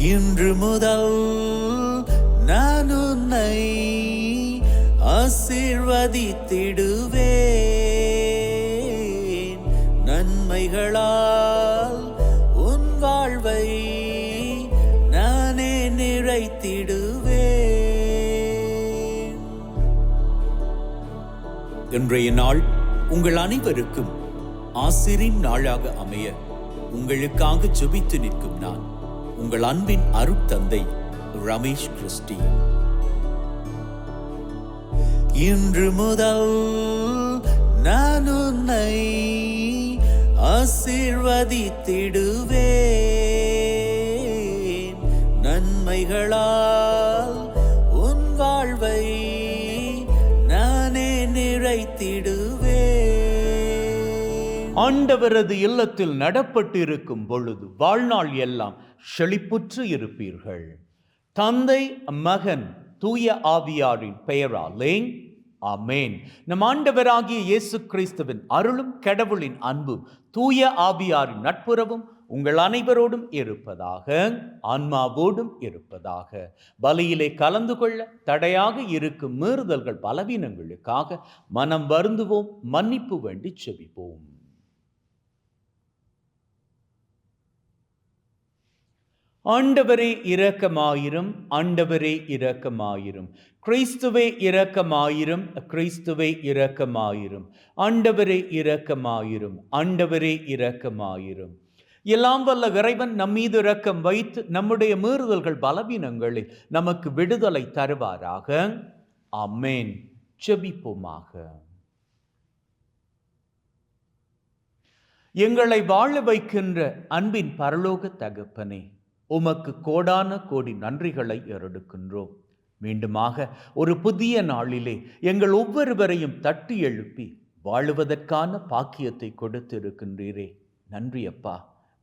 இன்று முதல் நான் உன்னை ஆசீர்வதித்திடுவேன். நன்மைகளால் உன் வாழ்வை நானே நிறைத்திடுவேன். இன்றைய நாள் உங்கள் அனைவருக்கும் ஆசிரின் நாளாக அமைய உங்களுக்காக ஜெபித்து நிற்கும் நான் உங்கள் அன்பின் அருட்தந்தை ரமேஷ் கிறிஸ்டி. இன்று முதல் நான் உன்னை ஆசீர்வதித்திடுவேன். நன்மைகளால் உன் வாழ்வை நானே நிறைத்திடுவேன். ஆண்டவரது இல்லத்தில் நடப்பட்டிருக்கும் பொழுது வாழ்நாள் எல்லாம் செழிப்புற்று இருப்பீர்கள். தந்தை, மகன், தூய ஆவியாரின் பெயராலே ஆமென். நம் ஆண்டவராகிய இயேசு கிறிஸ்துவின் அருளும் கடவுளின் அன்பும் தூய ஆவியாரின் நட்புறவும் உங்கள் அனைவரோடும் இருப்பதாக, ஆன்மாவோடும் இருப்பதாக. பலியிலே கலந்து கொள்ள தடையாக இருக்கும் மீறுதல்கள் பலவீனங்களுக்காக மனம் வருந்துவோம், மன்னிப்பு வேண்டி செபிப்போம். ஆண்டவரே இரக்கமாயிரும், ஆண்டவரே இரக்கமாயிரும். கிறிஸ்துவே இரக்கமாயிரும், கிறிஸ்துவே இரக்கமாயிரும். ஆண்டவரே இரக்கமாயிரும், ஆண்டவரே இரக்கமாயிரும். எல்லாம் வல்ல இறைவன் நம்மீது இரக்கம் வைத்து நம்முடைய மீறுதல்கள் பலவீனங்களில் நமக்கு விடுதலை தருவாராக. ஆமென். ஜெபிப்போமாக. எங்களை வாழ வைக்கின்ற அன்பின் பரலோக தகப்பனே, உமக்கு கோடான கோடி நன்றிகளை ஏறெடுக்கின்றோம். மீண்டுமாக ஒரு புதிய நாளிலே எங்கள் ஒவ்வொருவரையும் தட்டி எழுப்பி வாழுவதற்கான பாக்கியத்தை கொடுத்திருக்கின்றீரே, நன்றி அப்பா.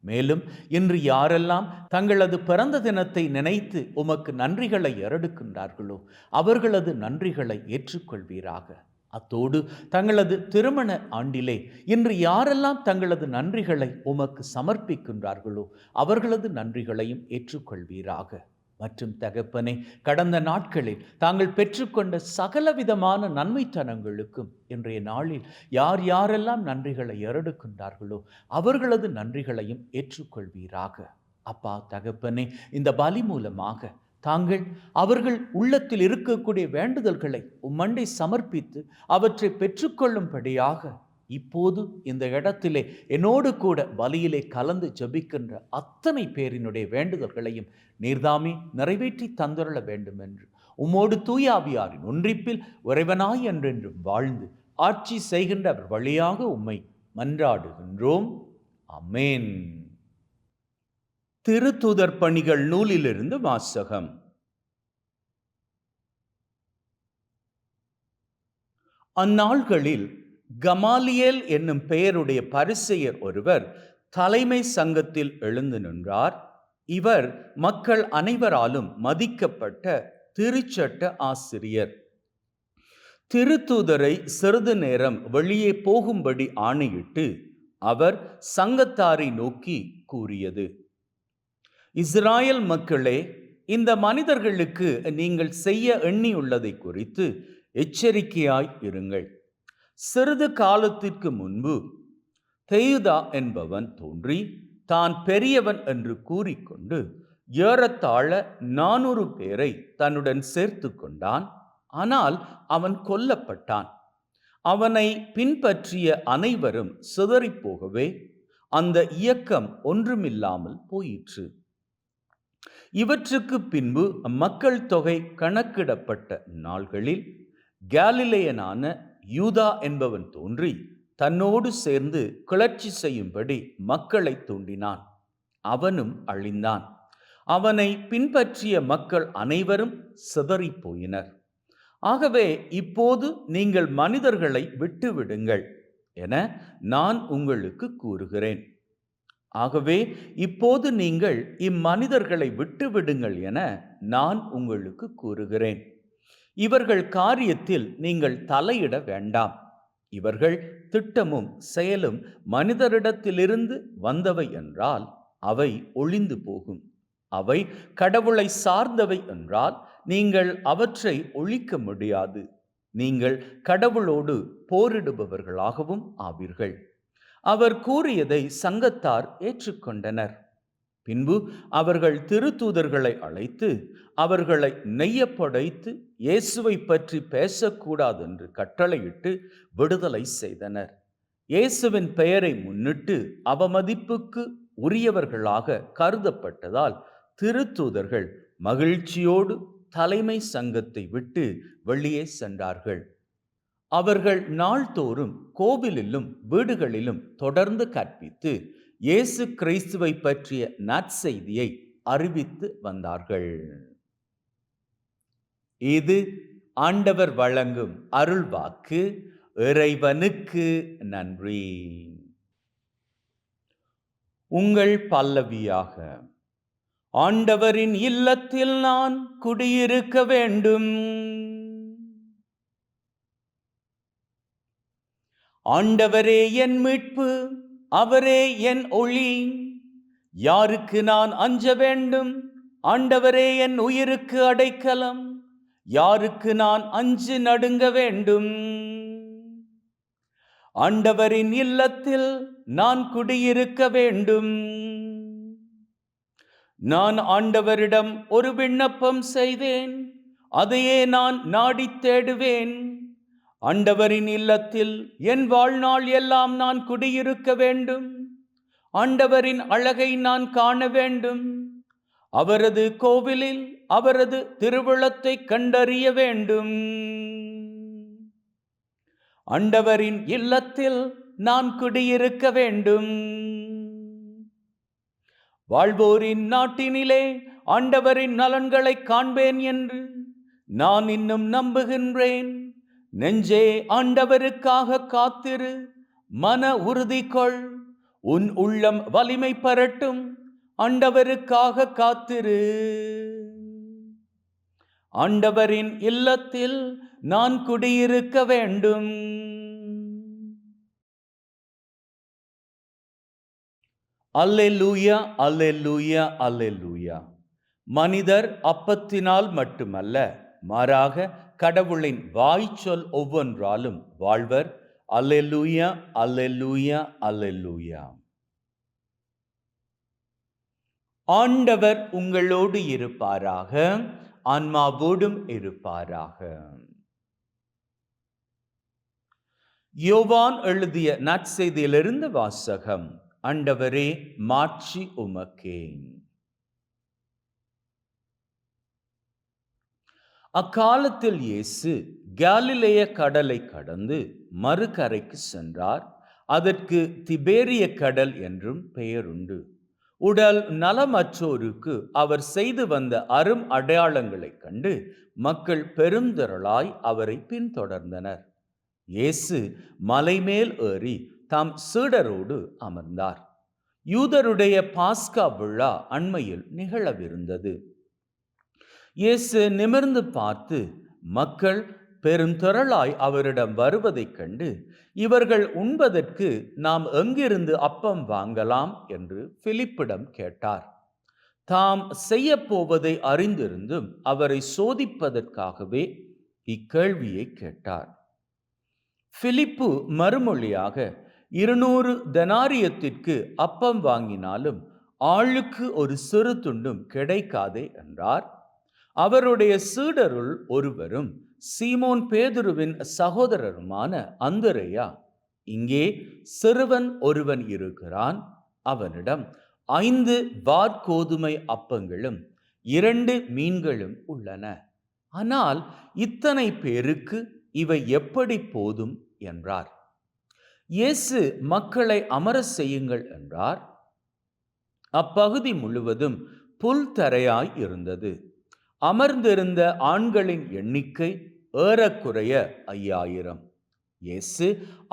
மேலும் இன்று யாரெல்லாம் தங்களது பிறந்த தினத்தை நினைத்து உமக்கு நன்றிகளை ஏறெடுக்கின்றார்களோ அவர்களது நன்றிகளை ஏற்றுக்கொள்வீராக. அத்தோடு தங்களது திருமண ஆண்டிலே இன்று யாரெல்லாம் தங்களது நன்றிகளை உமக்கு சமர்ப்பிக்கின்றார்களோ அவர்களது நன்றிகளையும் ஏற்றுக்கொள்வீராக. மற்றும் தகப்பனே, கடந்த நாட்களில் தாங்கள் பெற்றுக்கொண்ட சகலவிதமான நன்மைத்தனங்களுக்கும் இன்றைய நாளில் யார் யாரெல்லாம் நன்றிகளை ஏறெடுக்கின்றார்களோ அவர்களது நன்றிகளையும் ஏற்றுக்கொள்வீராக. அப்பா தகப்பனே, இந்த பலி மூலமாக தாங்கள் அவர்கள் உள்ளத்தில் இருக்கக்கூடிய வேண்டுதல்களை உம்மண்டை சமர்ப்பித்து அவற்றை பெற்றுக்கொள்ளும்படியாக இப்போது இந்த இடத்திலே என்னோடு கூட பலியிலே கலந்து ஜெபிக்கின்ற அத்தனை பேரினுடைய வேண்டுதல்களையும் நீர்தாமே நிறைவேற்றி தந்துள்ள வேண்டும் என்று உம்மோடு தூய ஆவியாரின் ஒன்றிப்பில் இறைவனாய் என்றென்றும் வாழ்ந்து ஆட்சி செய்கின்ற அவர் வழியாக உம்மை மன்றாடுகின்றோம். ஆமென். திருத்தூதர் பணிகள் நூலிலிருந்து வாசகம். அந்நாள்களில் கமாலியேல் என்னும் பெயருடைய பரிசேயர் ஒருவர் தலைமை சங்கத்தில் எழுந்து நின்றார். இவர் மக்கள் அனைவராலும் மதிக்கப்பட்ட திருச்சட்ட ஆசிரியர். திருத்தூதரை சிறிது நேரம் வெளியே போகும்படி ஆணையிட்டு அவர் சங்கத்தாரை நோக்கி கூறியது: இஸ்ராயல் மக்களே, இந்த மனிதர்களுக்கு நீங்கள் செய்ய எண்ணியுள்ளதை குறித்து எச்சரிக்கையாய் இருங்கள். சிறிது காலத்திற்கு முன்பு தெயுதா என்பவன் தோன்றி தான் பெரியவன் என்று கூறிக்கொண்டு ஏறத்தாழ 400 பேரை தன்னுடன் சேர்த்து கொண்டான். ஆனால் அவன் கொல்லப்பட்டான். அவனை பின்பற்றிய அனைவரும் சிதறிப்போகவே அந்த இயக்கம் ஒன்றுமில்லாமல் போயிற்று. இவற்றுக்கு பின்பு மக்கள் தொகை கணக்கிடப்பட்ட நாள்களில் காலிலேயனான யூதா என்பவன் தோன்றி தன்னோடு சேர்ந்து கிளர்ச்சி செய்யும்படி மக்களை தூண்டினான். அவனும் அழிந்தான். அவனை பின்பற்றிய மக்கள் அனைவரும் சிதறிப் போயினர். ஆகவே இப்போது நீங்கள் மனிதர்களை விட்டுவிடுங்கள் என நான் உங்களுக்கு கூறுகிறேன். ஆகவே இப்போது நீங்கள் இம்மனிதர்களை விட்டுவிடுங்கள் என நான் உங்களுக்கு கூறுகிறேன். இவர்கள் காரியத்தில் நீங்கள் தலையிட வேண்டாம். இவர்கள் திட்டமும் செயலும் மனிதரிடத்திலிருந்து வந்தவை என்றால் அவை ஒழிந்து போகும். அவை கடவுளை சார்ந்தவை என்றால் நீங்கள் அவற்றை ஒழிக்க முடியாது. நீங்கள் கடவுளோடு போரிடுபவர்களாகவும் ஆவீர்கள். அவர் கூறியதை சங்கத்தார் ஏற்றுக்கொண்டனர். பின்பு அவர்கள் திருத்தூதர்களை அழைத்து அவர்களை நெய்யப்படைத்து இயேசுவை பற்றி பேசக்கூடாது என்று கட்டளையிட்டு விடுதலை செய்தனர். இயேசுவின் பெயரை முன்னிட்டு அவமதிப்புக்கு உரியவர்களாக கருதப்பட்டதால் திருத்தூதர்கள் மகிழ்ச்சியோடு தலைமை சங்கத்தை விட்டு வெளியே சென்றார்கள். அவர்கள் நாள்தோறும் கோவிலிலும் வீடுகளிலும் தொடர்ந்து கற்பித்து இயேசு கிறிஸ்துவை பற்றிய நற்செய்தியை அறிவித்து வந்தார்கள். இது ஆண்டவர் வழங்கும் அருள்வாக்கு. இறைவனுக்கு நன்றி. உங்கள் பல்லவியாக: ஆண்டவரின் இல்லத்தில் நான் குடியிருக்க வேண்டும். ஆண்டவரே என் மீட்பு, அவரே என் ஒளி. யாருக்கு நான் அஞ்ச வேண்டும்? ஆண்டவரே என் உயிருக்கு அடைக்கலம். யாருக்கு நான் அஞ்சு நடுங்க வேண்டும்? ஆண்டவரின் இல்லத்தில் நான் குடியிருக்க வேண்டும். நான் ஆண்டவரிடம் ஒரு விண்ணப்பம் செய்தேன், அதையே நான் நாடித் தேடுவேன். ஆண்டவரின் இல்லத்தில் என் வாழ்நாள் எல்லாம் நான் குடியிருக்க வேண்டும். ஆண்டவரின் அழகை நான் காண வேண்டும். அவரது கோவிலில் அவரது திருவுளத்தை கண்டறிய வேண்டும். ஆண்டவரின் இல்லத்தில் நான் குடியிருக்க வேண்டும். வாழ்வோரின் நாட்டினிலே ஆண்டவரின் நலன்களை காண்பேன் என்று நான் இன்னும் நம்புகின்றேன். நெஞ்சே, ஆண்டவருக்காக காத்திரு, மன உறுதி கொள், உன் உள்ளம் வலிமை பெறட்டும். ஆண்டவருக்காக காத்திரு. ஆண்டவரின் இல்லத்தில் நான் குடியிருக்க வேண்டும். அல்லேலூயா, அல்லேலூயா, அல்லேலூயா. மனிதர் அப்பத்தினால் மட்டுமல்ல, மாறாக கடவுளின் வாய்ச்சொல் ஒவ்வொன்றாலும் வாழ்வர். அல்லேலூயா, அல்லேலூயா, அல்லேலூயா. ஆண்டவர் உங்களோடு இருப்பாராக, ஆன்மாவோடும் இருப்பாராக. யோவான் எழுதிய நற்செய்தியிலிருந்து வாசகம். ஆண்டவரே, மாட்சி உமக்கே. அக்காலத்தில் இயேசு காலிலேய கடலை கடந்து மறுகரைக்கு சென்றார். அதற்கு திபேரிய கடல் என்றும் பெயருண்டு. உடல் நலமற்றோருக்கு அவர் செய்து வந்த அரும் அடையாளங்களைக் கண்டு மக்கள் பெருந்திரளாய் அவரை பின்தொடர்ந்தனர். இயேசு மலைமேல் ஏறி தாம் சீடரோடு அமர்ந்தார். யூதருடைய பாஸ்கா விழா அண்மையில் நிகழவிருந்தது. இயேசு நிமிர்ந்து பார்த்து மக்கள் பெருந்திரளாய் அவரிடம் வருவதைக் கண்டு, இவர்கள் உண்பதற்கு நாம் எங்கிருந்து அப்பம் வாங்கலாம் என்று பிலிப்பிடம் கேட்டார். தாம் செய்ய போவதை அறிந்திருந்தும் அவரை சோதிப்பதற்காகவே இக்கேள்வியை கேட்டார். பிலிப்பு மறுமொழியாக, 200 தெனாரியத்திற்கு அப்பம் வாங்கினாலும் ஆளுக்கு ஒரு சிறு துண்டும் கிடைக்காதே என்றார். அவருடைய சீடருள் ஒருவரும் சீமோன் பேதுருவின் சகோதரருமான அந்திரேயா, இங்கே சிறுவன் ஒருவன் இருக்கிறான். அவனிடம் 5 வாற்கோதுமை அப்பங்களும் 2 மீன்களும் உள்ளன. ஆனால் இத்தனை பேருக்கு இவை எப்படி போதும் என்றார். இயேசு மக்களை அமர செய்யுங்கள் என்றார். அப்பகுதி முழுவதும் புல் தரையாய் இருந்தது. அமர்ந்திருந்த ஆண்களின் எண்ணிக்கை ஏறக்குறைய 5000. இயேசு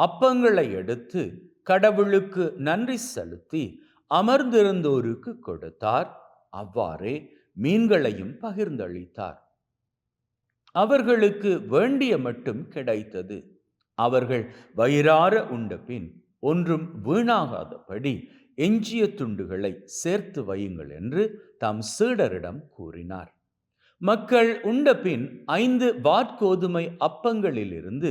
அப்பங்களை எடுத்து கடவுளுக்கு நன்றி செலுத்தி அமர்ந்திருந்தோருக்கு கொடுத்தார். அவ்வாறே மீன்களையும் பகிர்ந்தளித்தார். அவர்களுக்கு வேண்டிய மட்டும் கிடைத்தது. அவர்கள் வயிறார உண்ட பின் ஒன்றும் வீணாகாதபடி எஞ்சிய துண்டுகளை சேர்த்து வையுங்கள் என்று தம் சீடரிடம் கூறினார். மக்கள் உண்டபின் 5 வாற்கோதுமை அப்பங்களிலிருந்து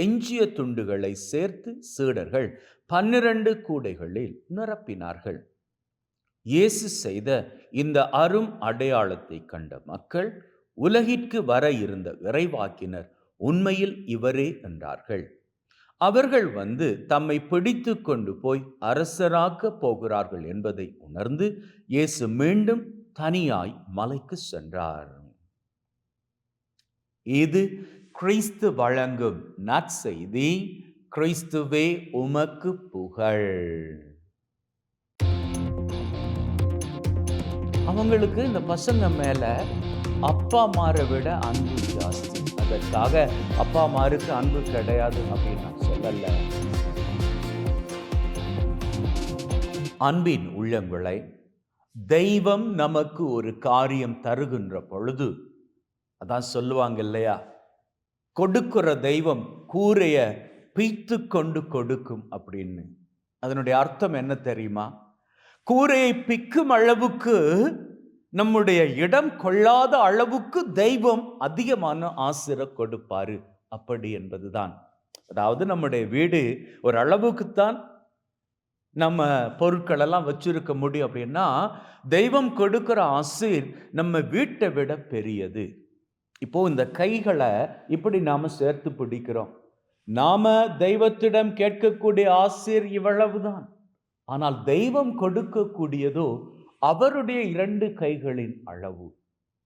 எஞ்சிய துண்டுகளை சேர்த்து சீடர்கள் 12 கூடைகளில் நிரப்பினார்கள். இயேசு செய்த இந்த அரும் அடையாளத்தை கண்ட மக்கள், உலகிற்கு வர இருந்த இறைவாக்கினர் உண்மையில் இவரே என்றார்கள். அவர்கள் வந்து தம்மை பிடித்து கொண்டு போய் அரசராக்க போகிறார்கள் என்பதை உணர்ந்து இயேசு மீண்டும் தனியாய் மலைக்கு சென்றார். இது கிறிஸ்து வழங்கும் நற்செய்தி. கிறிஸ்துவே உமக்கு புகழ். அவங்களுக்கு இந்த பசங்க மேல அப்பா அம்மாரை விட அன்பு ஜாஸ்தி. அதற்காக அப்பா அம்மாருக்கு அன்பு கிடையாது அப்படின்னு நான் சொல்லல. அன்பின் உள்ளங்களை, தெய்வம் நமக்கு ஒரு காரியம் தருகின்ற பொழுது, அதான் சொல்லுவாங்க இல்லையா, கொடுக்கிற தெய்வம் கூரைய பீத்து கொண்டு கொடுக்கும் அப்படின்னு. அதனுடைய அர்த்தம் என்ன தெரியுமா? கூரையை பிக்கும் அளவுக்கு, நம்முடைய இடம் கொள்ளாத அளவுக்கு தெய்வம் அதிகமான ஆசிரை கொடுப்பாரு அப்படி என்பதுதான். அதாவது நம்முடைய வீடு ஒரு அளவுக்குத்தான் நம்ம பொருட்கள் எல்லாம் வச்சிருக்க முடியும். அப்படின்னா தெய்வம் கொடுக்கிற ஆசீர் நம்ம வீட்டை விட பெரியது. இப்போ இந்த கைகளை இப்படி நாம சேர்த்து பிடிக்கிறோம். நாம தெய்வத்திடம் கேட்கக்கூடிய ஆசீர் இவ்வளவுதான். ஆனால் தெய்வம் கொடுக்கக்கூடியதோ அவருடைய 2 கைகளின் அளவு.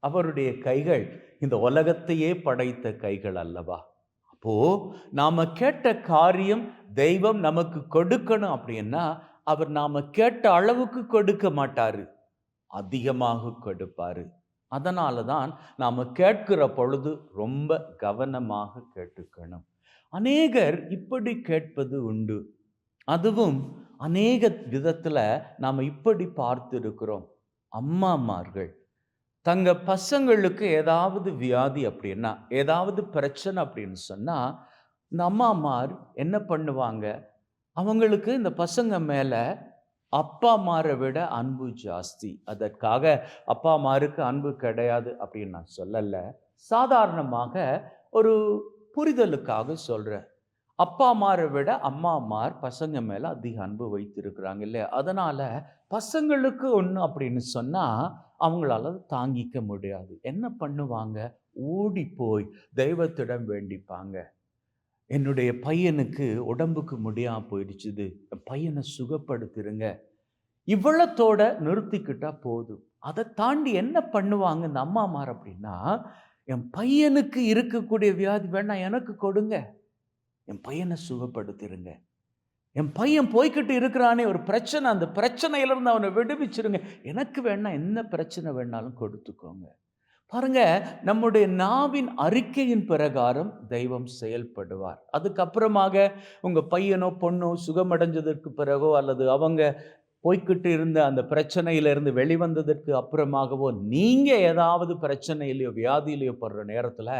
அவருடைய கைகள் இந்த உலகத்தையே படைத்த கைகள் அல்லவா? அப்போ நாம கேட்ட காரியம் தெய்வம் நமக்கு கொடுக்கணும் அப்படின்னா, அவர் நாம கேட்ட அளவுக்கு கொடுக்க மாட்டாரு, அதிகமாக கொடுப்பாரு. அதனாலதான் நாம கேட்கிற பொழுது ரொம்ப கவனமாக கேட்டுக்கணும். அநேகர் இப்படி கேட்பது உண்டு. அதுவும் அநேக விதத்துல நாம இப்படி பார்த்திருக்கிறோம். அம்மாமார்கள் தங்க பசங்களுக்கு ஏதாவது வியாதி அப்படின்னா, ஏதாவது பிரச்சனை அப்படின்னு சொன்னா, இந்த அம்மாமார் என்ன பண்ணுவாங்க? அவங்களுக்கு இந்த பசங்க மேல அப்பா அம்மாரை விட அன்பு ஜாஸ்தி. அதற்காக அப்பா அம்மாருக்கு அன்பு கிடையாது அப்படின்னு நான் சொல்லல. சாதாரணமாக ஒரு புரிதலுக்காக சொல்றேன். அப்பா அம்மாரை விட அம்மா அம்மார் பசங்க மேல அதிக அன்பு வைத்திருக்கிறாங்க இல்லையா? அதனால பசங்களுக்கு ஒன்று அப்படின்னு சொன்னா அவங்களால தாங்கிக்க முடியாது. என்ன பண்ணுவாங்க? ஓடி போய் தெய்வத்திடம் வேண்டிப்பாங்க. என்னுடைய பையனுக்கு உடம்புக்கு முடியாம போயிடுச்சுது, என் பையனை சுகப்படுத்திருங்க. இவ்வளத்தோட நிறுத்திக்கிட்டா போதும். அதை தாண்டி என்ன பண்ணுவாங்க இந்த அம்மா அம்மார் அப்படின்னா, என் பையனுக்கு இருக்கக்கூடிய வியாதி வேணா எனக்கு கொடுங்க, என் பையனை சுகப்படுத்திருங்க. என் பையன் போய்கிட்டு இருக்கிறானே ஒரு பிரச்சனை, அந்த பிரச்சனையிலிருந்து அவனை விடுவிச்சிருங்க. எனக்கு வேணா என்ன பிரச்சனை வேணாலும் கொடுத்துக்கோங்க. பாருங்க, நம்முடைய நாவின் அறிக்கையின் பிரகாரம் தெய்வம் செயல்படுவார். அதுக்கப்புறமாக உங்க பையனோ பொண்ணோ சுகமடைஞ்சதற்கு பிறகோ, அல்லது அவங்க போய்கிட்டு இருந்த அந்த பிரச்சனையிலிருந்து வெளிவந்ததற்கு அப்புறமாகவோ, நீங்க ஏதாவது பிரச்சனையிலையோ வியாதியிலையோ படுற நேரத்துல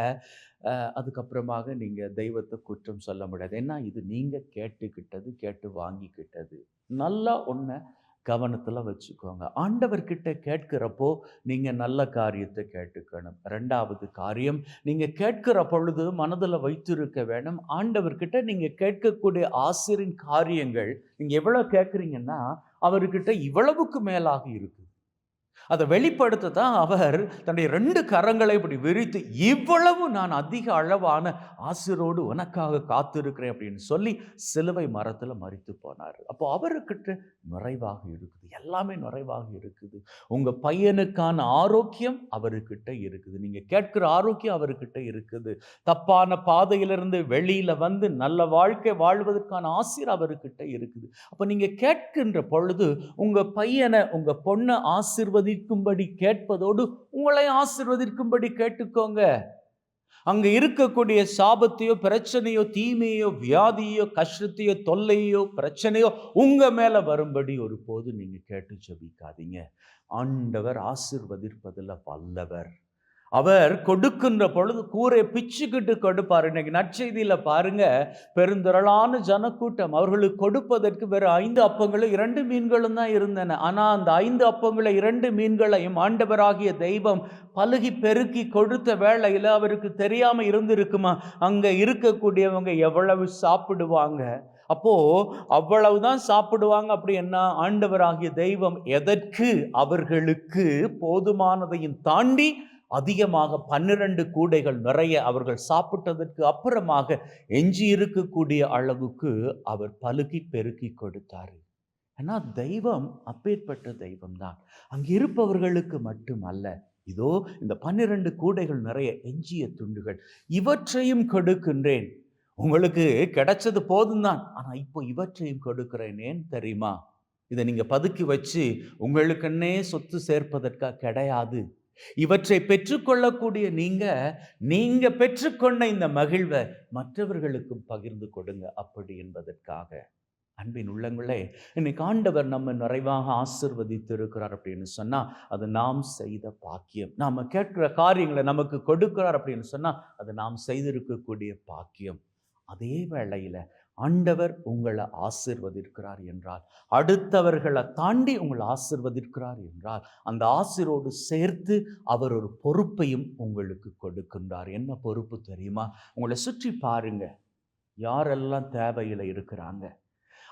அதுக்கப்புறமாக நீங்க தெய்வத்தை குற்றம் சொல்ல முடியாது. ஏன்னா இது நீங்க கேட்டுக்கிட்டது, கேட்டு வாங்கிக்கிட்டது. நல்லா ஒன்றை கவனத்தில் வச்சுக்கோங்க. ஆண்டவர்கிட்ட கேட்கிறப்போ நீங்க நல்ல காரியத்தை கேட்டுக்கணும். 2வது காரியம், நீங்க கேட்கிற பொழுது மனதில் வைத்திருக்க வேணும், ஆண்டவர்கிட்ட நீங்க கேட்கக்கூடிய ஆசிரின் காரியங்கள் நீங்க எவ்வளவு கேட்குறீங்கன்னா அவர்கிட்ட இவ்வளவுக்கு மேலாக இருக்கு. அதை வெளிப்படுத்த தான் அவர் தன்னுடைய 2 கரங்களை இப்படி விரித்து, இவ்வளவு நான் அதிக அளவான ஆசிரோடு உனக்காக காத்திருக்கிறேன் அப்படின்னு சொல்லி சிலுவை மரத்தில் மரித்து போனார். அப்போ அவர்கிட்ட நிறைவாக இருக்குது, எல்லாமே நிறைவாக இருக்குது. உங்க பையனுக்கான ஆரோக்கியம் அவர்கிட்ட இருக்குது, நீங்க கேட்கிற ஆரோக்கியம் அவர்கிட்ட இருக்குது. தப்பான பாதையிலிருந்து வெளியில வந்து நல்ல வாழ்க்கை வாழ்வதற்கான ஆசீர் அவர்கிட்ட இருக்குது. அப்ப நீங்க கேட்கின்ற பொழுது உங்க பையனை உங்க பொண்ணை ஆசீர்வதிக்கும்படி கேட்பதோடு உங்களை ஆசீர்வதிக்கும்படி கேட்டுக்கோங்க. அங்க இருக்கக்கூடிய சாபத்தையோ பிரச்சனையோ தீமையோ வியாதியோ கஷ்டத்தையோ தொல்லையோ பிரச்சனையோ உங்க மேல வரும்படி ஒரு போது நீங்க கேட்டு ஜெபிக்காதீங்க. ஆண்டவர் ஆசீர்வதிப்பதில் வல்லவர். அவர் கொடுக்கின்ற பொழுது கூரை பிச்சுக்கிட்டு கொடுப்பார். இன்னைக்கு நற்செய்தியில பாருங்க, பெருந்திரளான ஜனக்கூட்டம், அவர்களுக்கு கொடுப்பதற்கு வெறும் 5 அப்பங்களும் 2 மீன்களும் தான் இருந்தன. ஆனா அந்த 5 அப்பங்களை 2 மீன்களையும் ஆண்டவராகிய தெய்வம் பலுகி பெருக்கி கொடுத்த வேளையில அவருக்கு தெரியாம இருந்திருக்குமா, அங்க இருக்கக்கூடியவங்க எவ்வளவு சாப்பிடுவாங்க, அப்போ அவ்வளவுதான் சாப்பிடுவாங்க. அப்படி என்ன, ஆண்டவராகிய தெய்வம் எதற்கு அவர்களுக்கு போதுமானதையும் தாண்டி அதிகமாக 12 கூடைகள் நிறைய அவர்கள் சாப்பிட்டதற்கு அப்புறமாக எஞ்சி இருக்கக்கூடிய அளவுக்கு அவர் பலுகி பெருக்கி கொடுத்தாரு. ஏன்னா தெய்வம் அப்பேற்பட்ட தெய்வம் தான். அங்கு இருப்பவர்களுக்கு மட்டுமல்ல, இதோ இந்த 12 கூடைகள் நிறைய எஞ்சிய துண்டுகள், இவற்றையும் கொடுக்கின்றேன், உங்களுக்கு கிடைச்சது போதும் தான், ஆனா இப்போ இவற்றையும் கொடுக்கிறேன். ஏன் தெரியுமா? இதை நீங்க பதுக்கி வச்சு உங்களுக்குன்னே சொத்து சேர்ப்பதற்காக கிடையாது. இவற்றை பெற்றுக்கொள்ளக்கூடிய நீங்க பெற்றுக்கொண்ட இந்த மகிழ்வை மற்றவர்களுக்கும் பகிர்ந்து கொடுங்க, அப்படி என்பதற்காக. அன்பின் உள்ளங்களே, இன்னைக்கு ஆண்டவர் நம்ம நிறைவாக ஆசிர்வதித்து இருக்கிறார் அப்படின்னு சொன்னா அது நாம் செய்த பாக்கியம். நாம கேட்கிற காரியங்களை நமக்கு கொடுக்கிறார் அப்படின்னு சொன்னா அது நாம் செய்திருக்கக்கூடிய பாக்கியம். அதே வேளையில ஆண்டவர் உங்களை ஆசிர்வதிக்கிறார் என்றால், அடுத்தவர்களை தாண்டி உங்களை ஆசிர்வதிக்கிறார் என்றால், அந்த ஆசிரோடு சேர்த்து அவர் ஒரு பொறுப்பையும் உங்களுக்கு கொடுக்கின்றார். என்ன பொறுப்பு தெரியுமா? உங்களை சுற்றி பாருங்க, யாரெல்லாம் தேவையில இருக்கிறாங்க.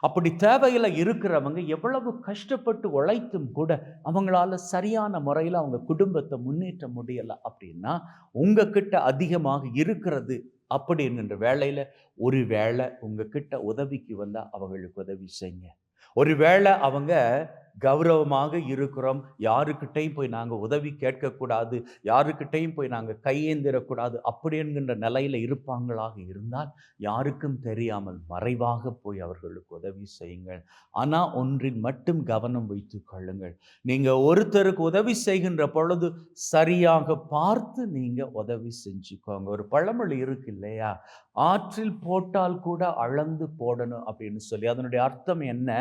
அப்படி தேவையில இருக்கிறவங்க எவ்வளவு கஷ்டப்பட்டு உழைத்தும் கூட அவங்களால சரியான முறையில் அவங்க குடும்பத்தை முன்னேற்ற முடியல அப்படின்னா, உங்ககிட்ட அதிகமாக இருக்கிறது அப்படி என்கின்ற வேளையில ஒரு வேளை உங்ககிட்ட உதவிக்கு வந்தா அவங்களுக்கு உதவி செய்யுங்க. ஒரு வேளை அவங்க கௌரவமாக இருக்கிறோம், யாருக்கிட்டையும் போய் நாங்கள் உதவி கேட்கக்கூடாது, யாருக்கிட்டையும் போய் நாங்கள் கையேந்திரக்கூடாது அப்படி என்கின்ற நிலையில் இருப்பாங்களாக இருந்தால், யாருக்கும் தெரியாமல் மறைவாக போய் அவர்களுக்கு உதவி செய்யுங்கள். ஆனால் ஒன்றில் மட்டும் கவனம் வைத்து கொள்ளுங்கள், நீங்கள் ஒருத்தருக்கு உதவி செய்கின்ற பொழுது சரியாக பார்த்து நீங்கள் உதவி செஞ்சுக்கோங்க. ஒரு பழமொழி இருக்கு இல்லையா, ஆற்றில் போட்டால் கூட அளந்து போடணும் அப்படின்னு சொல்லி. அதனுடைய அர்த்தம் என்ன?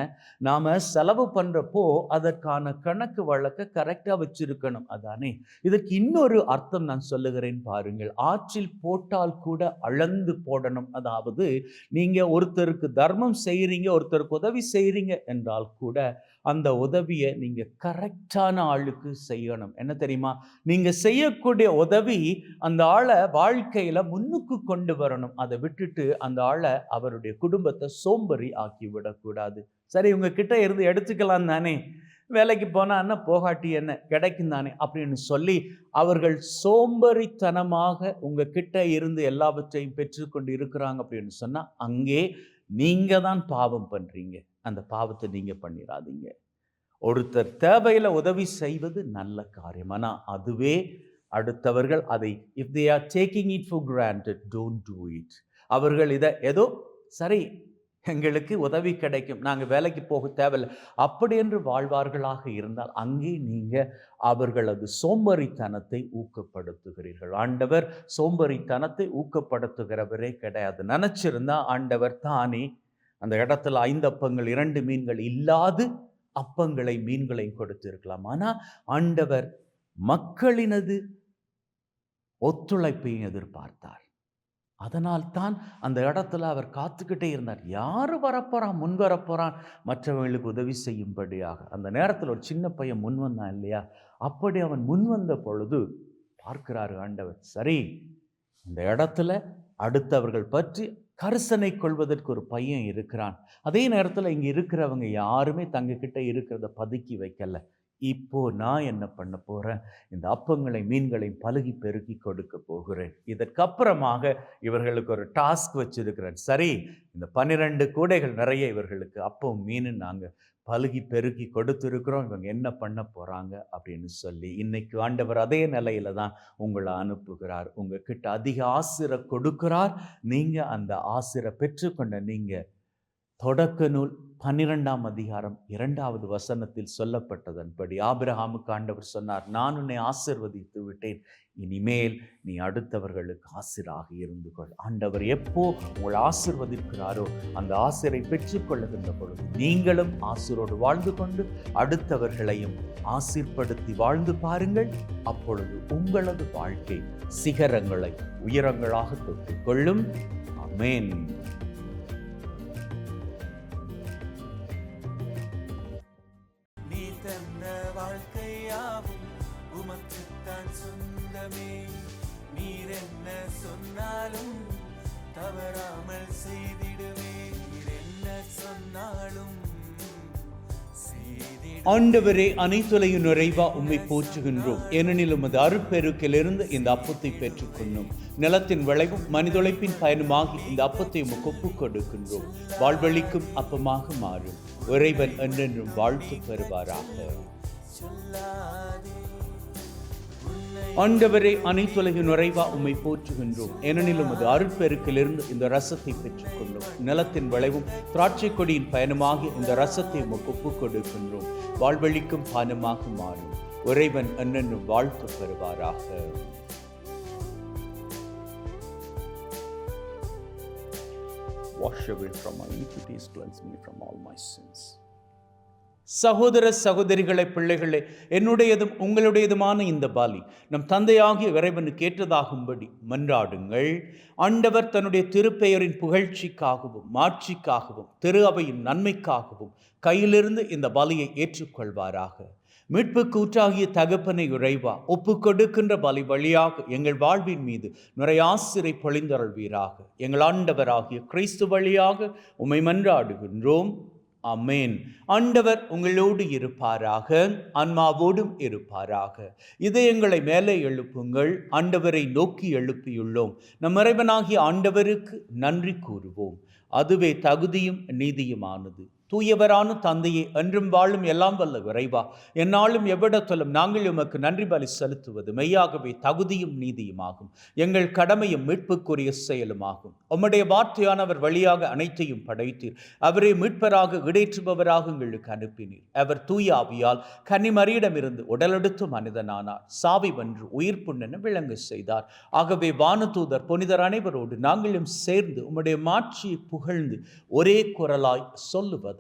நாம செலவு பண்றப்போ அதற்கான கணக்கு வழக்க கரெக்டா வச்சிருக்கணும், அதானே? இதற்கு இன்னொரு அர்த்தம் நான் சொல்லுகிறேன் பாருங்கள். ஆற்றில் போட்டால் கூட அளந்து போடணும். அதாவது நீங்க ஒருத்தருக்கு தர்மம் செய்யறீங்க, ஒருத்தருக்கு உதவி செய்யறீங்க என்றால் கூட அந்த உதவியை நீங்க கரெக்டான ஆளுக்கு செய்யணும். என்ன தெரியுமா? நீங்க செய்யக்கூடிய உதவி அந்த ஆளை வாழ்க்கையில முன்னுக்கு கொண்டு வரணும். அதை விட்டுட்டு அந்த ஆளை அவருடைய குடும்பத்தை சோம்பேறி ஆக்கி விடக்கூடாது. சரி, உங்ககிட்ட இருந்து எடுத்துக்கலாம் தானே, வேலைக்கு போனா என்ன, போகாட்டி என்ன, கிடைக்கும் தானே அப்படின்னு சொல்லி அவர்கள் சோம்பேறித்தனமாக உங்ககிட்ட இருந்து எல்லாவற்றையும் பெற்றுக்கொண்டு இருக்கிறாங்க அப்படின்னு சொன்னா, அங்கே நீங்க தான் பாவம் பண்றீங்க. அந்த பாவத்தை நீங்க பண்ணிடாதீங்க. ஒருத்தர் தேவையில உதவி செய்வது நல்ல காரியம். ஆனா அதுவே அடுத்தவர்கள் அதை if they are taking it for granted, don't do it. அவர்கள் இதை ஏதோ சரி எங்களுக்கு உதவி கிடைக்கும், நாங்கள் வேலைக்கு போக தேவையில்லை அப்படி என்று வாழ்வார்களாக இருந்தால் அங்கே நீங்க அவர்களது சோம்பேறித்தனத்தை ஊக்கப்படுத்துகிறீர்கள். ஆண்டவர் சோம்பேறித்தனத்தை ஊக்கப்படுத்துகிறவரே கிடையாது. நினைச்சிருந்தா ஆண்டவர் தானே அந்த இடத்துல 5 அப்பங்கள் 2 மீன்கள் இல்லாது அப்பங்களை மீன்களையும் கொடுத்திருக்கலாம். ஆனா ஆண்டவர் மக்களினது ஒத்துழைப்பையும் எதிர்பார்த்தார். அதனால் தான் அந்த இடத்துல அவர் காத்துக்கிட்டே இருந்தார். யாரு வரப்போறான், முன் வரப்போறான் மற்றவர்களுக்கு உதவி செய்யும்படியாக. அந்த நேரத்தில் ஒரு சின்ன பையன் முன் வந்தான் இல்லையா, அப்படி அவன் முன் வந்த பொழுது பார்க்கிறாரு ஆண்டவர், சரி இந்த இடத்துல அடுத்தவர்கள் பற்றி கரிசனை கொள்வதற்கு ஒரு பையன் இருக்கிறான். அதே நேரத்தில் இங்கே இருக்கிறவங்க யாருமே தங்கக்கிட்ட இருக்கிறத பதுக்கி வைக்கல. இப்போ நான் என்ன பண்ண போறேன், இந்த அப்பங்களை மீன்களையும் பலுகி பெருக்கி கொடுக்க போகிறேன். இதற்கப்புறமாக இவர்களுக்கு ஒரு டாஸ்க் வச்சிருக்கிறேன். சரி, இந்த 12 கூடைகள் நிறைய இவர்களுக்கு அப்பம் மீன் நாங்கள் பலுகி பெருக்கி கொடுத்துருக்கிறோம், இவங்க என்ன பண்ண போறாங்க அப்படின்னு சொல்லி இன்னைக்கு ஆண்டவர் அதே நிலையில தான் உங்களை அனுப்புகிறார். உங்ககிட்ட அதிக ஆசிரை கொடுக்கிறார். நீங்க அந்த ஆசிரை பெற்றுக்கொண்ட நீங்க தொடக்க நூல் 12ஆம் அதிகாரம் 2வது வசனத்தில் சொல்லப்பட்டதன்படி ஆபிரகாமுக்கு ஆண்டவர் சொன்னார், நான் உன்னை ஆசீர்வதித்து விட்டேன், இனிமேல் நீ அடுத்தவர்களுக்கு ஆசீராக இருந்து கொள். ஆண்டவர் எப்போ உங்களை ஆசீர்வதிக்கிறாரோ அந்த ஆசீரை பெற்றுக்கொள்ளுகின்ற பொழுது நீங்களும் ஆசீரோடு வாழ்ந்து கொண்டு அடுத்தவர்களையும் ஆசீர்படுத்தி வாழ்ந்து பாருங்கள். அப்பொழுது உங்களது வாழ்க்கை சிகரங்களை உயரங்களாக தொட்டுக்கொள்ளும். ஆமென். நீ தந்த வாழ்க்கையாவும் உமக்குத்தான் சொந்தமே. நீர் என்ன சொன்னாலும் தவறாமல் செய்திடுவே. நீர் என்ன சொன்னாலும் ஆண்டவரே, அனைத்துலகின் நிறைவா உம்மை போற்றுகின்றோம். ஏனெனில் உமது அருட்பெருக்கிலிருந்து இந்த அப்பத்தை பெற்றுக்கொண்டோம். நிலத்தின் விளைவும் மனிதொழைப்பின் பயனுமாகி இந்த அப்பத்தை உமக்கு ஒப்புக் கொடுக்கின்றோம். வாழ்வழிக்கும் அப்பமாக மாறும். இறைவன் என்றென்றும் வாழ்த்து பெறுவாராக. ஆண்டவரே, அனைத்துலகின் நிறைவா உம்மை போற்றுகின்றோம். ஏனெனில் உமது அருட்பெருக்கிலிருந்து இந்த ரசத்தை பெற்றுக்கொண்டோம். நிலத்தின் விளைவும் திராட்சை கொடியின் பயணமாகி இந்த ரசத்தை உமக்கு ஒப்புக் கொடுக்கின்றோம். வாழ்வழிக்கும் பானமாக மாறும். இறைவன் என்றென்றும் வாழ்த்து பெறுவாராக. Wash away from my iniquities, cleanse me from all my sins. சகோதர சகோதரிகளை, பிள்ளைகளே, என்னுடையதும் உங்களுடையதுமான இந்த பலி நம் தந்தையாகிய இறைவனுக்கு ஏற்றதாகும்படி மன்றாடுங்கள். ஆண்டவர் தன்னுடைய திருப்பெயரின் புகழ்ச்சிக்காகவும் மாட்சிக்காகவும் திரு அவையின் நன்மைக்காகவும் கையிலிருந்து இந்த பலியை ஏற்றுக்கொள்வாராக. மீட்பு கூற்றாகிய தகப்பனை இறைவா, ஒப்பு கொடுக்கின்ற பலி வழியாக எங்கள் வாழ்வின் மீது நிறைய ஆசிரை பொழிந்தருள்வீராக. எங்கள் ஆண்டவராகிய கிறிஸ்து வழியாக உம்மை மன்றாடுகின்றோம். ஆமென். ஆண்டவர் உங்களோடு இருப்பாராக, ஆன்மாவோடும் இருப்பாராக. இதயங்களை மேலே எழுப்புங்கள். ஆண்டவரை நோக்கி எழுப்பியுள்ளோம். நம் இறைவனாகிய ஆண்டவருக்கு நன்றி கூறுவோம். அதுவே தகுதியும் நீதியுமானது. தூயவரான தந்தையே, என்றும் வாழும் எல்லாம் வல்ல இறைவா, என்னாலும் எவ்விடத்திலும் நாங்கள் உமக்கு நன்றி பலி செலுத்துவது மெய்யாகவே தகுதியும் நீதியுமாகும். எங்கள் கடமையும் மீட்புக்குரிய செயலுமாகும். உம்முடைய வார்த்தையானவர் வழியாக அனைத்தையும் படைத்தீர். அவரே மீட்பராக இடேற்றுபவராக எங்களுக்கு அனுப்பினீர். அவர் தூய ஆவியால் கன்னிமரியிடமிருந்து உடலெடுத்து மனிதனானார். சாவி வென்று உயிர் புண்ணென விளங்க செய்தார். ஆகவே வானதூதர் புனிதர் அனைவரோடு நாங்களும் சேர்ந்து உம்முடைய மாட்சியை புகழ்ந்து ஒரே குரலாய் சொல்லுவது,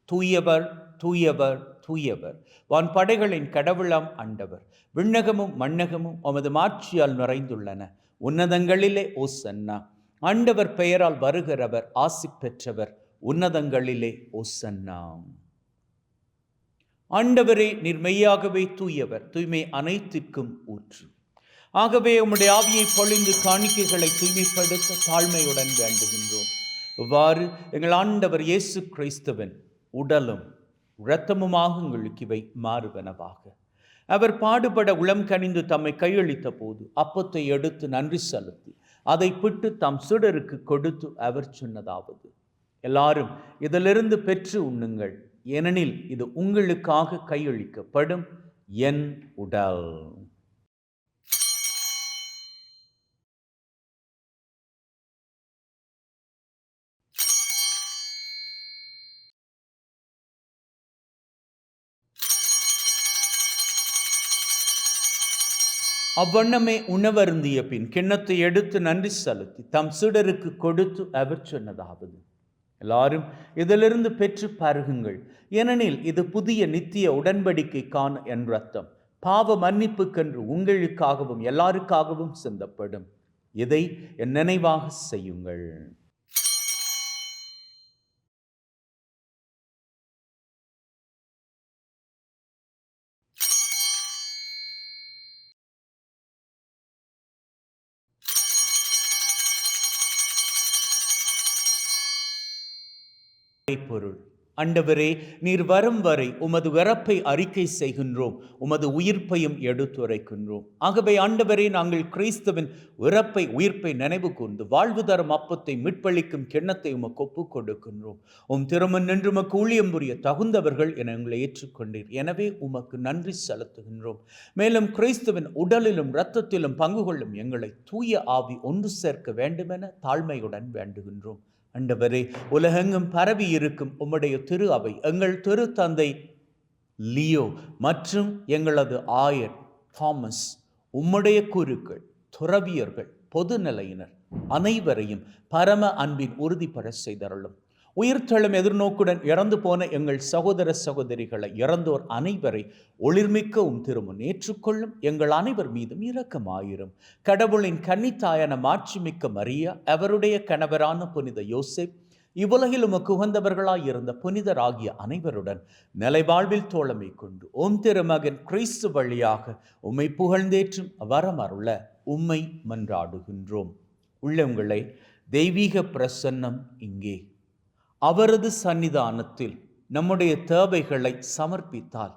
தூயவர் தூயவர் தூயவர், வான் படைகளின் கடவுளாம் ஆண்டவர். விண்ணகமும் மண்ணகமும் உமது மாட்சியால் நிறைந்துள்ளன. உன்னதங்களிலே ஓசன்னா. ஆண்டவர் பெயரால் வருகிறவர் ஆசி பெற்றவர். உன்னதங்களிலே ஓசன்னா. ஆண்டவரே, நீர் மெய்யாகவே தூயவர், தூய்மை அனைத்திற்கும் ஊற்று. ஆகவே உம்முடைய ஆவியை பொழிந்து காணிக்கைகளை தூய்மைப்படுத்த தாழ்மையுடன் வேண்டுகின்றோம். இவ்வாறு எங்கள் ஆண்டவர் இயேசு கிறிஸ்துவின் உடலும் இரத்தமுமாக உங்களுக்கு இவை மாறுவனவாக. அவர் பாடுபட உளம் கனிந்து தம்மை கையளித்த போது அப்பத்தை எடுத்து நன்றி செலுத்தி அதை பிட்டு தம் சீடருக்கு கொடுத்து அவர் சொன்னதாவது, எல்லாரும் இதிலிருந்து பெற்று உண்ணுங்கள், ஏனெனில் இது உங்களுக்காக கையளிக்கப்படும் என் உடல். அவ்வண்ணமே உணவருந்திய பின் கிண்ணத்தை எடுத்து நன்றி செலுத்தி தம் சீடருக்கு கொடுத்து அவர் சொன்னதாவது, எல்லாரும் இதிலிருந்து பெற்று பருகுங்கள், ஏனெனில் இது புதிய நித்திய உடன்படிக்கைக்கான என் இரத்தம், பாவ மன்னிப்புக்கென்று உங்களுக்காகவும் எல்லாருக்காகவும் சிந்தப்படும். இதை என் நினைவாக செய்யுங்கள். பொருள். ஆண்டவரே, நீர் வரும் வரை உமது இறப்பை அறிக்கை செய்கின்றோம், உமது உயிர்ப்பையும் எடுத்துரைக்கின்றோம். ஆகவே ஆண்டவரே, நாங்கள் கிறிஸ்துவின் இறப்பை உயிர்ப்பை நினைவு கூர்ந்து வாழ்வு தரும் அப்பத்தை மீட்பளிக்கும் கிண்ணத்தை உமக்கு ஒப்புக் கொடுக்கின்றோம். உம் திருமண் நின்று உமக்கு ஊழியம் புரிய தகுந்தவர்கள் என எங்களை ஏற்றுக்கொண்டீர். எனவே உமக்கு நன்றி செலுத்துகின்றோம். மேலும் கிறிஸ்துவின் உடலிலும் இரத்தத்திலும் பங்கு கொள்ளும் எங்களை தூய ஆவி ஒன்று சேர்க்க வேண்டுமென தாழ்மையுடன் வேண்டுகின்றோம். ஆண்டவரே, உலகெங்கும் பரவி இருக்கும் உம்முடைய திரு அவை, எங்கள் திரு தந்தை லியோ மற்றும் எங்களது ஆயர் தாமஸ், உம்முடைய குருக்கள், துறவியர்கள், பொதுநிலையினர் அனைவரையும் பரம அன்பின் உறுதிப்பட செய்தருளும். உயிர்த்தெழும் எதிர்நோக்குடன் இறந்து போன எங்கள் சகோதர சகோதரிகளை, இறந்தோர் அனைவரை ஒளிர்மிக்க திருமுன் ஏற்றுக்கொள்ளும். எங்கள் அனைவர் மீதும் இரக்கமாயிரும். கடவுளின் கன்னித்தாயான மாட்சிமிக்க மரியா, அவருடைய கணவரான புனித யோசேப், இவ்வுலகில் உமக்கு உகந்தவர்களாய் இருந்த புனிதராகிய அனைவருடன் நிலைவாழ்வில் தோழமை கொண்டு திருமகன் கிறிஸ்து வழியாக உம்மை புகழ்ந்தேற்றும் வரமருள உம்மை மன்றாடுகின்றோம். உள்ளங்களை தெய்வீக பிரசன்னம் இங்கே. அவரது சன்னிதானத்தில் நம்முடைய தேவைகளை சமர்ப்பித்தால்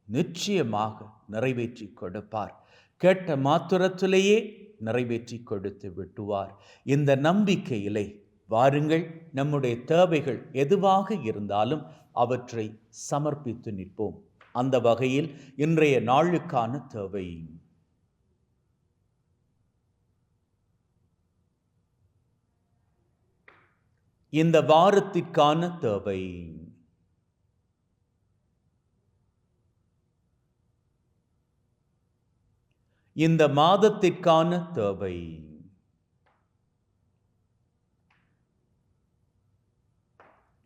நிச்சயமாக நிறைவேற்றி கொடுப்பார். கேட்ட மாத்திரத்திலேயே நிறைவேற்றி கொடுத்து விட்டுவார். இந்த நம்பிக்கையிலே வாருங்கள், நம்முடைய தேவைகள் எதுவாக இருந்தாலும் அவற்றை சமர்ப்பித்து நிற்போம். அந்த வகையில் இன்றைய நாளுக்கான தேவை, இந்த வாரத்திற்கான தேவை, இந்த மாதத்திற்கான தேவை,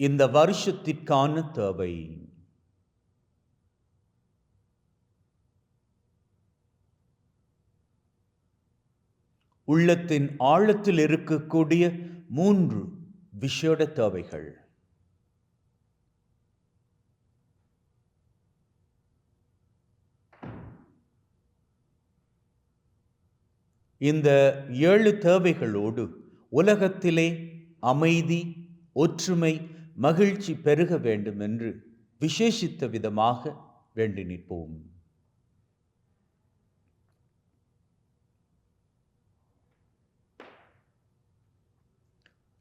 இந்த வருஷத்திற்கான தேவை, உள்ளத்தின் ஆழத்தில் இருக்கக்கூடிய 3 விசேட தேவைகள். இந்த 7 தேவைகளோடு உலகத்திலே அமைதி, ஒற்றுமை, மகிழ்ச்சி பெருக வேண்டும் என்று விசேஷித்த விதமாக வேண்டி நிற்போம்.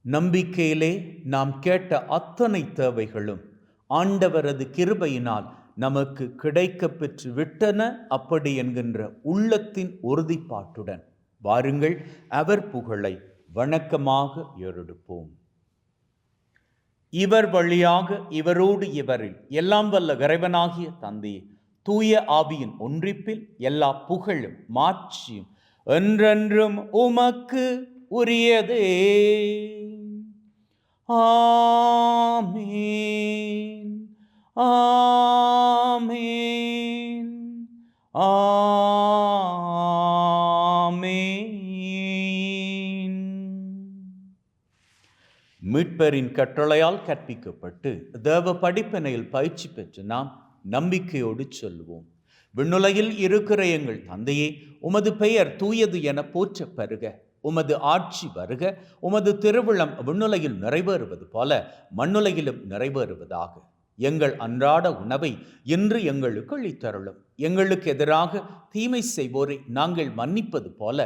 நம்பிக்கையிலே நாம் கேட்ட அத்தனை தேவைகளும் ஆண்டவரது கிருபையினால் நமக்கு கிடைக்க பெற்று விட்டன. அப்படி என்கின்ற உள்ளத்தின் உறுதிப்பாட்டுடன் வாருங்கள், அவர் புகழை வணக்கமாக ஏறெடுப்போம். இவர் வழியாக, இவரோடு, இவரில் எல்லாம் வல்ல இறைவனாகிய தந்தையே, தூய ஆவியின் ஒன்றிப்பில் எல்லா புகழும் மாட்சியும் என்றென்றும் உமக்கு உரியதே. ஆமீன், ஆமீன், ஆமீன். மீட்பரின் கட்டளையால் கற்பிக்கப்பட்டு தேவ படிப்பினையில் பயிற்சி பெற்று நாம் நம்பிக்கையோடு சொல்லுவோம். விண்ணுலகில் இருக்கிற எங்கள் தந்தையே, உமது பெயர் தூயது என போற்ற பெறுக. உமது ஆட்சி வருக. உமது திருவிழம் விண்ணுலகில் நிறைவேறுவது போல மண்ணுலகிலும் நிறைவேறுவதாக. எங்கள் அன்றாட உணவை இன்று எங்களுக்கு அளித்தருளும். எங்களுக்கு எதிராக தீமை செய்வோரை நாங்கள் மன்னிப்பது போல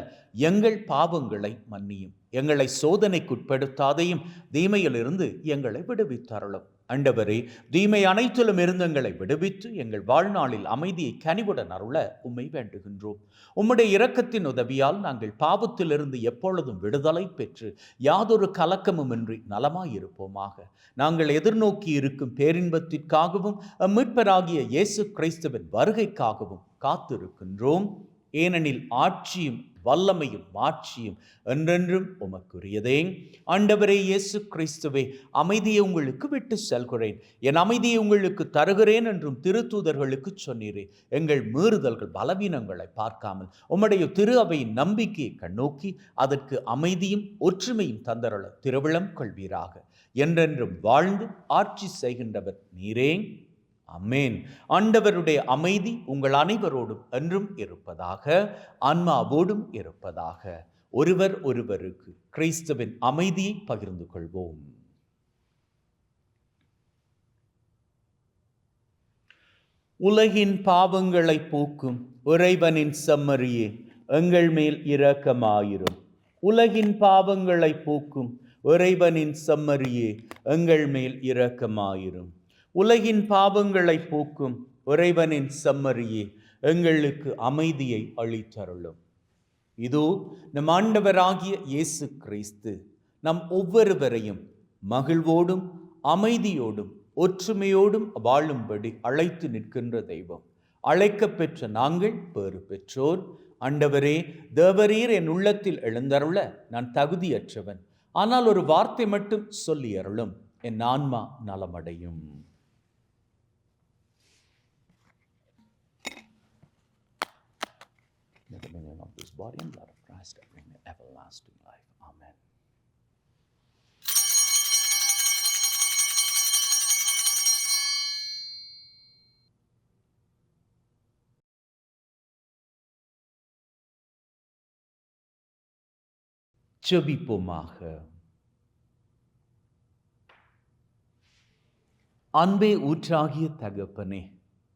எங்கள் பாவங்களை மன்னியும். எங்களை சோதனைக்குட்படுத்தாதையும் தீமையிலிருந்து எங்களை விடுவித்தருளும். ஆண்டவரே, தீமை அனைத்திலும் இருந்து எங்களை விடுவித்து எங்கள் வாழ்நாளில் அமைதியை கனிவுடன் அருள உம்மை வேண்டுகின்றோம். உம்முடைய இரக்கத்தின் உதவியால் நாங்கள் பாவத்திலிருந்து எப்பொழுதும் விடுதலை பெற்று யாதொரு கலக்கமுமின்றி நலமாயிருப்போமாக. நாங்கள் எதிர்நோக்கி இருக்கும் பேரின்பத்திற்காகவும் மீட்பராகிய இயேசு கிறிஸ்துவின் வருகைக்காகவும் காத்திருக்கின்றோம். ஏனெனில் ஆட்சியும் வல்லமையும் மாட்சியும் என்றென்றும் உமக்குரியதே. ஆண்டவரே இயேசு கிறிஸ்துவே, அமைதியை உங்களுக்கு விட்டு செல்கிறேன், என் அமைதியை உங்களுக்கு தருகிறேன் என்றும் திருத்தூதர்களுக்கு சொன்னீரே. எங்கள் மீறுதல்கள் பலவீனங்களை பார்க்காமல் உம்முடைய திரு அவையின் நம்பிக்கையை கண்ணோக்கி அதற்கு அமைதியும் ஒற்றுமையும் தந்தருள திருவிழம் கொள்வீராக. என்றென்றும் வாழ்ந்து ஆட்சி செய்கின்றவர் நீரே. அமேன். ஆண்டவருடைய அமைதி உங்கள் அனைவரோடும் என்றும் இருப்பதாக, ஆன்மாவோடும் இருப்பதாக. ஒருவர் ஒருவருக்கு கிறிஸ்துவின் அமைதியை பகிர்ந்து கொள்வோம். உலகின் பாவங்களை போக்கும் இறைவனின் செம்மறியே, எங்கள் மேல் இரக்கமாயிரும். உலகின் பாவங்களை போக்கும் இறைவனின் செம்மறியே, எங்கள் மேல் இரக்கமாயிரும். உலகின் பாவங்களை போக்கும் இறைவனின் செம்மறியே, எங்களுக்கு அமைதியை அளித்தருளும். இதோ நம் ஆண்டவராகிய இயேசு கிறிஸ்து நம் ஒவ்வொருவரையும் மகிழ்வோடும் அமைதியோடும் ஒற்றுமையோடும் வாழும்படி அழைத்து நிற்கின்ற தெய்வம். அழைக்கப் பெற்ற நாங்கள் பேறு பெற்றோர். ஆண்டவரே, தேவரீர் என் உள்ளத்தில் எழுந்தருள நான் தகுதியற்றவன். ஆனால் ஒரு வார்த்தை மட்டும் சொல்லி அருளும், என் ஆன்மா நலமடையும். The dominion of this body and blood of Christ bring everlasting life. Amen. ஜெபிப்போமாக. அன்பே ஊற்றாகிய தகப்பனே,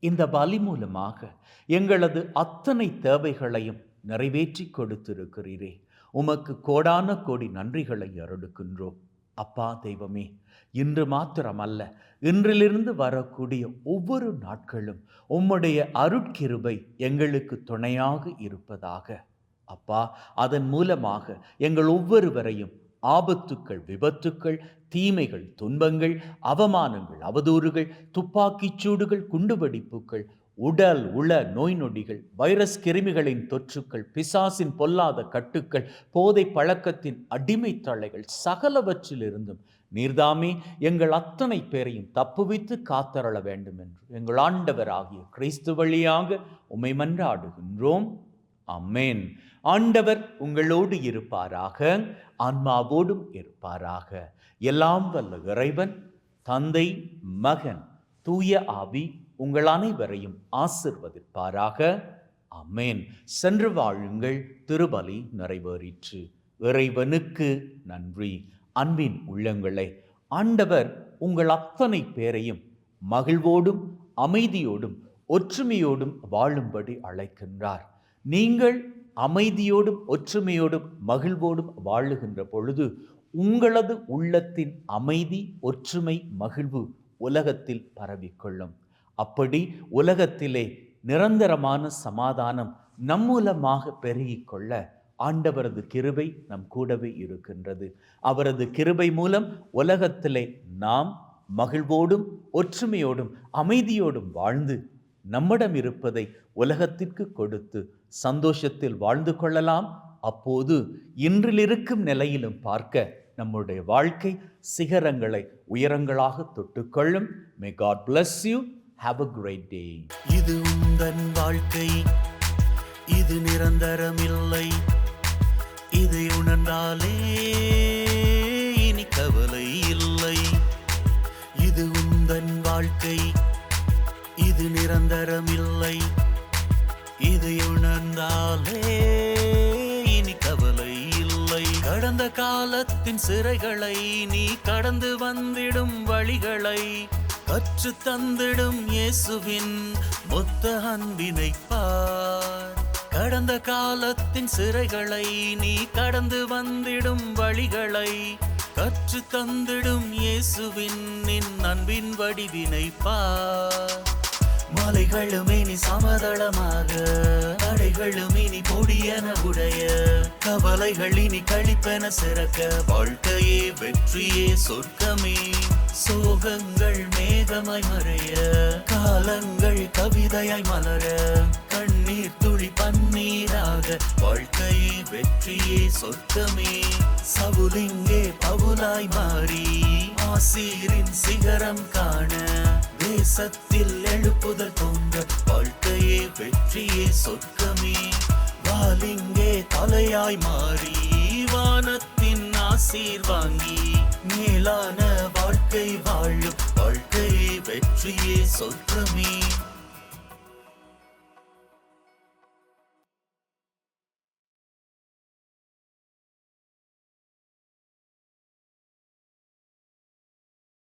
இந்த பலி மூலமாக எங்களது அத்தனை தேவைகளையும் நிறைவேற்றி கொடுத்திருக்கிறீரே. உமக்கு கோடான கோடி நன்றிகளை அருளுகின்றோம். அப்பா தெய்வமே, இன்று மாத்திரமல்ல, இன்றிலிருந்து வரக்கூடிய ஒவ்வொரு நாட்களும் உம்முடைய அருட்கிருபை எங்களுக்கு துணையாக இருப்பதாக. அப்பா, அதன் மூலமாக எங்கள் ஒவ்வொருவரையும் ஆபத்துக்கள், விபத்துக்கள், தீமைகள், துன்பங்கள், அவமானங்கள், அவதூறுகள், துப்பாக்கிச் சூடுகள், குண்டுவெடிப்புகள், உடல் உள நோய் நொடிகள், வைரஸ் கிருமிகளின் தொற்றுக்கள், பிசாசின் பொல்லாத கட்டுக்கள், போதை பழக்கத்தின் அடிமை தளைகள், சகலவற்றிலிருந்தும் நீர்தாமே எங்கள் அத்தனை பேரையும் தப்புவித்து காத்தருள வேண்டும் என்று எங்கள் ஆண்டவராகிய கிறிஸ்து வழியாக உம்மை மன்றாடுகின்றோம். ஆமென். ஆண்டவர் உங்களோடு இருப்பாராக, ஆன்மாவோடும் இருப்பாராக. எல்லாம் வல்ல இறைவன் தந்தை, மகன், தூய ஆவி உங்கள் அனைவரையும் ஆசிர்வதிப்பாராக. ஆமென். சென்று வாழுங்கள். திருபலி நிறைவேறிற்று. இறைவனுக்கு நன்றி. அன்பின் உள்ளங்களே, ஆண்டவர் உங்கள் அத்தனை பேரையும் மகிழ்வோடும் அமைதியோடும் ஒற்றுமையோடும் வாழும்படி அழைக்கின்றார். நீங்கள் அமைதியோடும் ஒற்றுமையோடும் மகிழ்வோடும் வாழுகின்ற பொழுது உங்களது உள்ளத்தின் அமைதி, ஒற்றுமை, மகிழ்வு உலகத்தில் பரவிக்கொள்ளும். அப்படி உலகத்திலே நிரந்தரமான சமாதானம் நம் மூலமாக பெருகிக்கொள்ள ஆண்டவரது கிருபை நம் கூடவே இருக்கின்றது. அவரது கிருபை மூலம் உலகத்திலே நாம் மகிழ்வோடும் ஒற்றுமையோடும் அமைதியோடும் வாழ்ந்து நம்மிடம் இருப்பதை உலகத்திற்கு கொடுத்து சந்தோஷத்தில் வாழ்ந்து கொள்ளலாம். அப்போது இன்றில் இருக்கும் நிலையிலும் பார்க்க நம்முடைய வாழ்க்கை சிகரங்களை உயரங்களாக தொட்டுக்கொள்ளும். May God bless you. Have a great day. இது உந்தன் வாழ்க்கை, இது நிரந்தரமில்லை. இதை உணர்ந்தாலே இனி கவலை இல்லை. இது உந்தன் வாழ்க்கை, இது நிரந்தரமில்லை. இதை உணர்ந்தாலே இனி கவலை இல்லை. கடந்த காலத்தின் சிறைகளை நீ கடந்து வந்திடும் வழிகளை கற்று தந்திடும் இயேசுவின் மொத்த அன்பினை பார். கடந்த காலத்தின் சிறைகளை நீ கடந்து வந்திடும் வழிகளை கற்று தந்திடும் இயேசுவின் அன்பின் வடிவினை பார். மலைகளும் இனி சமதளமாக, தடைகளும் இனி பொடியென உடைய, கவலைகள் இனி கழிப்பென சிறக்க, வாழ்க்கையே வெற்றியே சொர்க்கமே. சோகங்கள் மேகமாய் மறைய, காலங்கள் கவிதையாய் மலர, கண்ணீர் துளி பன்னீராக, வாழ்க்கையே வெற்றியே சொர்க்கமே. சவுலிங்கே பவுலாய் மாறி ஆசீரின் சிகரம் காண, தேசத்தில் எழுப்புதல் தோன்ற, வாழ்க்கையே வெற்றியே சொர்க்கமே. வாலிங்கே தலையாய் மாறி வானத்தின் ஆசீர் வாங்கி, மேலான வாழ்க்கை வாழும், வாழ்க்கையே வெற்றியே சொர்க்கமே.